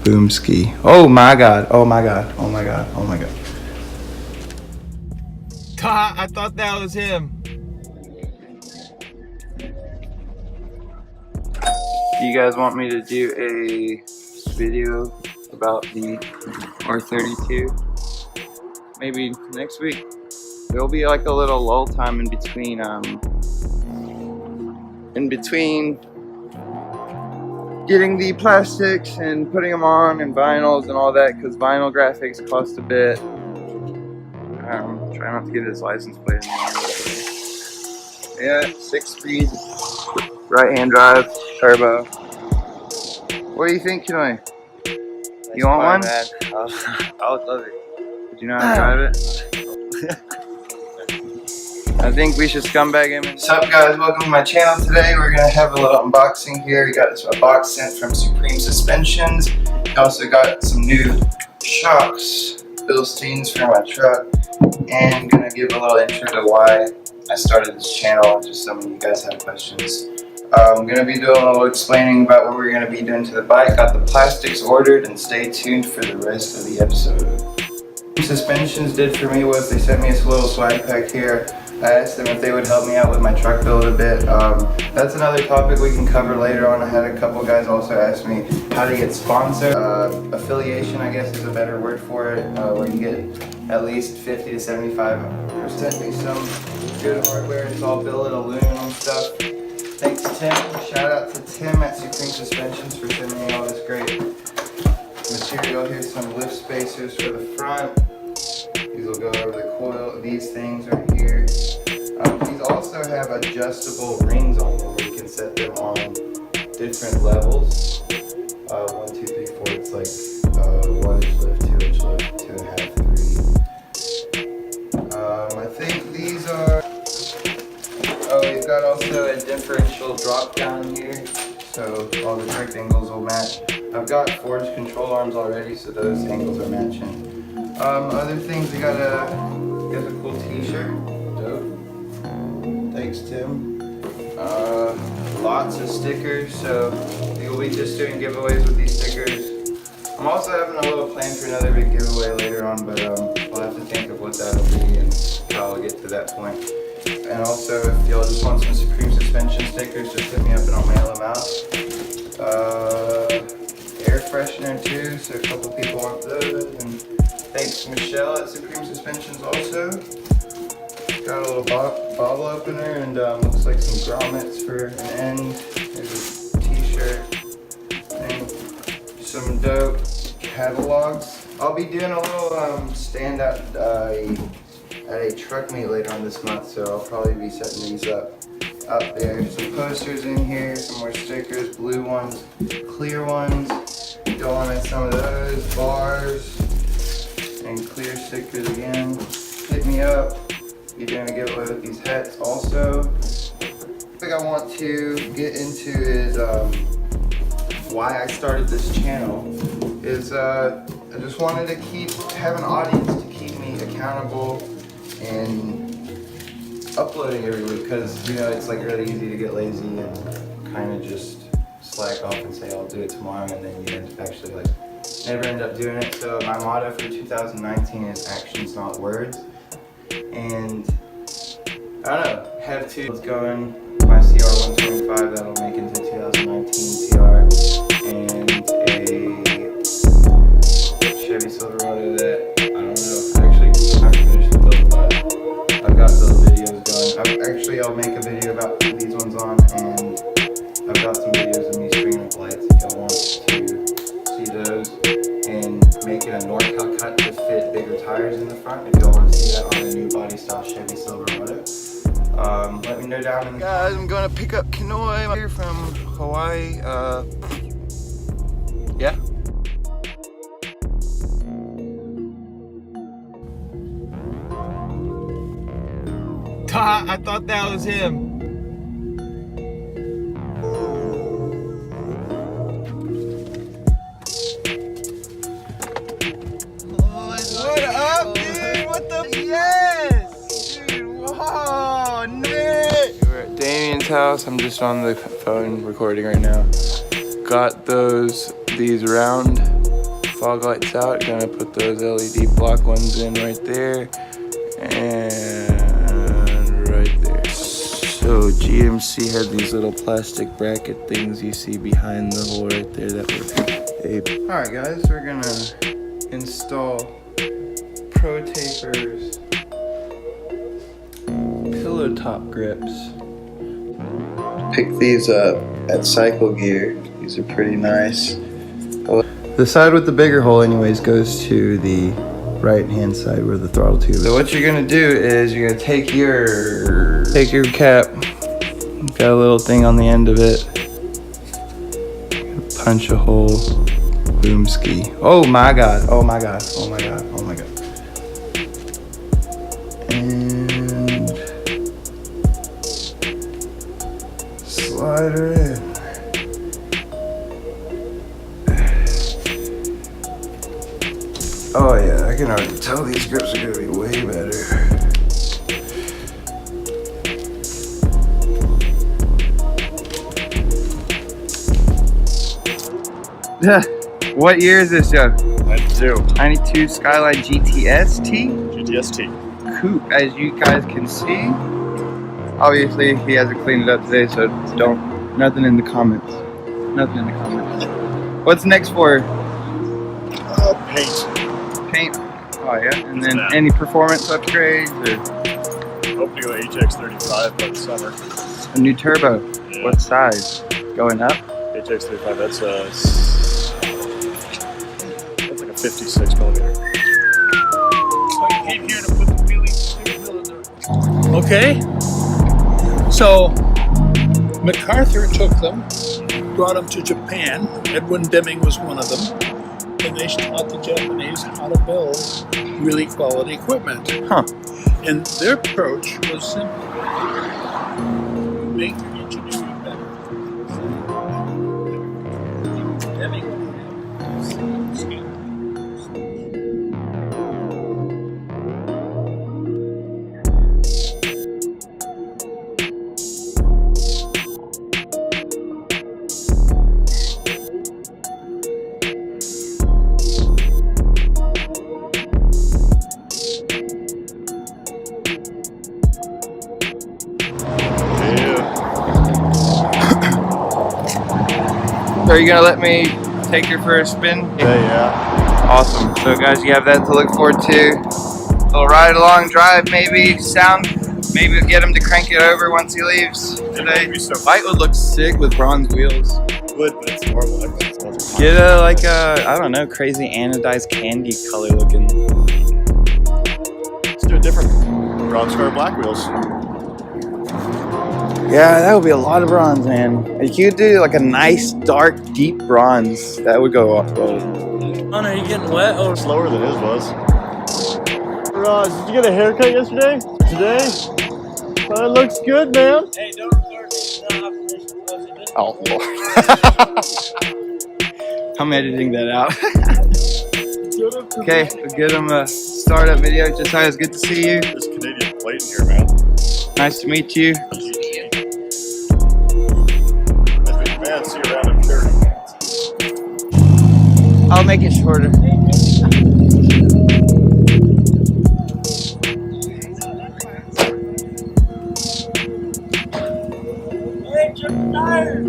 Boom ski. Oh my god. Oh my god. Oh my god. Oh my god. I thought that was him. Do you guys want me to do a video about the R32? Maybe next week. There'll be like a little lull time in between getting the plastics and putting them on and vinyls and all that, because vinyl graphics cost a bit. Try not to get his license plate in there. Yeah, 6-speed, right-hand drive, turbo. What do you think, Kinoy? You want one? Man. I would love it. Would you know how to drive it? I think we should scumbag him. What's up, guys? Welcome to my channel. Today we're gonna have a little unboxing here. We got a box sent from Supreme Suspensions. We also got some new shocks, Philistines for my truck, and gonna give a little intro to why I started this channel. Just some of you guys have questions. I'm gonna be doing a little explaining about what we're gonna be doing to the bike. Got the plastics ordered, and stay tuned for the rest of the episode. Suspensions did for me was they sent me this little swag pack here. I asked them if they would help me out with my truck build a bit. That's another topic we can cover later on. I had a couple guys also ask me how to get sponsored. Affiliation, I guess, is a better word for it, where you get at least 50 to 75% me some good hardware. It's all billet aluminum stuff. Thanks, Tim. Shout out to Tim at Supreme Suspensions for sending me all this great material. Here's some lift spacers for the front. These will go over the coil. These things right here. These also have adjustable rings on them where you can set them on different levels. 1, 2, 3, 4. It's like 1-inch lift, 2-inch lift, 2.5, 3. I think these are. Oh, we've got also a differential drop down here, so all the correct angles will match. I've got forged control arms already, so those angles are matching. Other things, we got a cool t-shirt. Dope. Thanks, Tim. Lots of stickers, so we'll be just doing giveaways with these stickers. I'm also having a little plan for another big giveaway later on, but we'll have to think of what that'll be and how I'll get to that point. And also, if y'all just want some Supreme Suspension stickers, just hit me up and I'll mail them out. Air freshener too, so a couple people want those. And thanks Michelle at Supreme Suspensions also. Got a little bottle opener and looks like some grommets for an end. There's a t-shirt thing. Some dope catalogs. I'll be doing a little stand at a truck meet later on this month, so I'll probably be setting these up there. Some posters in here, some more stickers, blue ones, clear ones. Don't want to miss some of those. Bars and clear stickers again. Hit me up. You're doing a giveaway with these hats also. The thing I want to get into is why I started this channel. Is I just wanted to have an audience to keep me accountable and uploading every week, because you know it's like really easy to get lazy and kind of just slack off and say I'll do it tomorrow, and then you end up actually like never end up doing it. So my motto for 2019 is actions, not words. And I don't know, have two. Let's go in my CR125 that'll make into 2019 CR, and a Chevy Silverado that I don't know. Actually, I haven't finished the build, but I've got those videos going. I'll make a video about putting these ones on, and I've got some videos of me stringing up lights if y'all want to see those, and making a NORCAL cut to fit bigger tires in the front if y'all want to see that on a new body style Chevy Silverado. Let me know down in the guys. I'm going to pick up Kinoy here from Hawaii. Yeah. I thought that was him. What up, dude? What the? Yes! Dude, whoa, Nick! We're at Damien's house. I'm just on the phone recording right now. Got those these round fog lights out. Gonna put those LED block ones in right there and right there. So GMC had these little plastic bracket things you see behind the hole right there that were Alright guys, we're gonna install Pro Tapers pillow top grips. Pick these up at Cycle Gear. These are pretty nice. The side with the bigger hole anyways goes to the right hand side where the throttle tube is. So what you're gonna do is you're gonna take your cap, got a little thing on the end of it, punch a hole, boom ski. Oh my god, oh my god, oh my god, oh my god. And slide her in. Oh yeah, I can already tell these grips are gonna be way better. What year is this, Joe? 92. 92 Skyline GTS-T? GTS-T. Coupe, as you guys can see. Obviously, he hasn't cleaned it up today, so nothing in the comments. Nothing in the comments. What's next for? Paint. Paint. Oh yeah, and then any performance upgrades or Hopefully go HX35 by the summer. a new turbo. Yeah. What size? Going up? HX35, that's like a 56 millimeter. So you came here to put the wheelie in there. Okay. So MacArthur took them, brought them to Japan. Edwin Deming was one of them. And they taught the Japanese how to build really quality equipment. Huh. And their approach was simple. Make your engineering better. Deming would have skill. So are you gonna let me take her for a spin? Yeah. Awesome. So guys, you have that to look forward to. A little ride along drive, maybe sound. Maybe we'll get him to crank it over once he leaves today. Light would look sick with bronze wheels. Would, but it's normal. Get a I don't know, crazy anodized candy color looking. Let's do a different bronze square black wheels. Yeah, that would be a lot of bronze, man. If you could do like a nice, dark, deep bronze, that would go off well. Are you getting wet? Or Slower than his was. Raj, did you get a haircut yesterday? Today? That looks good, man. Hey, don't record this. Oh, Lord. I'm editing that out. Okay, we'll get him a startup video. Josiah, it's good to see you. This Canadian plate in here, man. Nice to meet you. Man, see you around in 30. I'll make it shorter. Hey, you're tired.